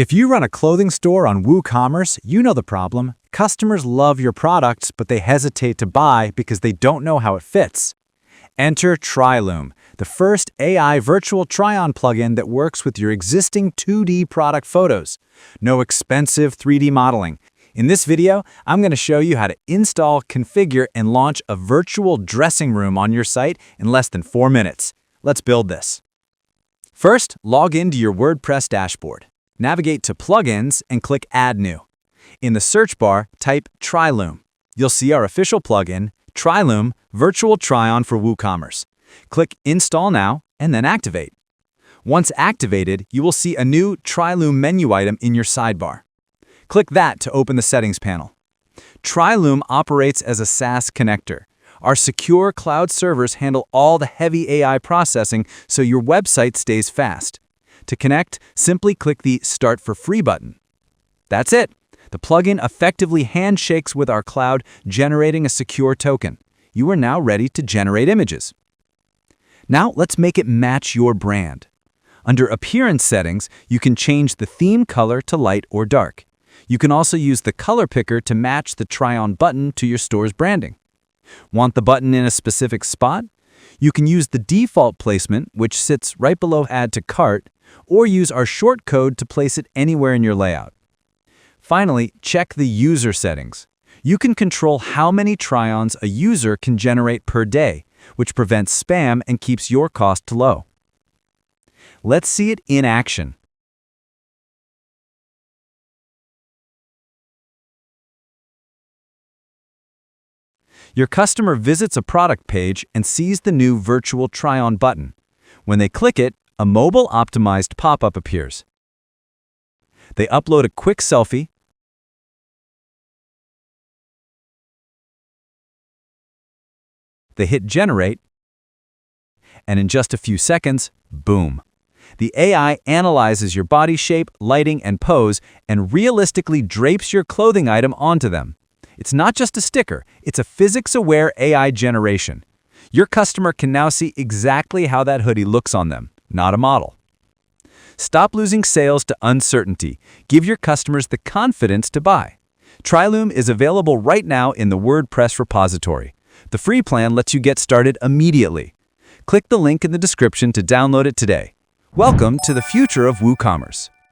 If you run a clothing store on WooCommerce, you know the problem. Customers love your products, but they hesitate to buy because they don't know how it fits. Enter TryLoom, the first AI virtual try-on plugin that works with your existing 2D product photos. No expensive 3D modeling. In this video, I'm going to show you how to install, configure, and launch a virtual dressing room on your site in less than 4 minutes. Let's build this. First, log into your WordPress dashboard. Navigate to Plugins and click Add New. In the search bar, type TryLoom. You'll see our official plugin, TryLoom Virtual Try-On for WooCommerce. Click Install Now and then Activate. Once activated, you will see a new TryLoom menu item in your sidebar. Click that to open the settings panel. TryLoom operates as a SaaS connector. Our secure cloud servers handle all the heavy AI processing so your website stays fast. To connect, simply click the Start for Free button. That's it. The plugin effectively handshakes with our cloud, generating a secure token. You are now ready to generate images. Now let's make it match your brand. Under Appearance settings, you can change the theme color to light or dark. You can also use the color picker to match the try-on button to your store's branding. Want the button in a specific spot? You can use the default placement, which sits right below Add to Cart, or use our short code to place it anywhere in your layout. Finally, check the user settings. You can control how many try-ons a user can generate per day, which prevents spam and keeps your cost low. Let's see it in action. Your customer visits a product page and sees the new virtual try-on button. When they click it, a mobile-optimized pop-up appears. They upload a quick selfie, they hit Generate, and in just a few seconds, boom. The AI analyzes your body shape, lighting, and pose, and realistically drapes your clothing item onto them. It's not just a sticker, it's a physics-aware AI generation. Your customer can now see exactly how that hoodie looks on them, not a model. Stop losing sales to uncertainty. Give your customers the confidence to buy. TryLoom is available right now in the WordPress repository. The free plan lets you get started immediately. Click the link in the description to download it today. Welcome to the future of WooCommerce.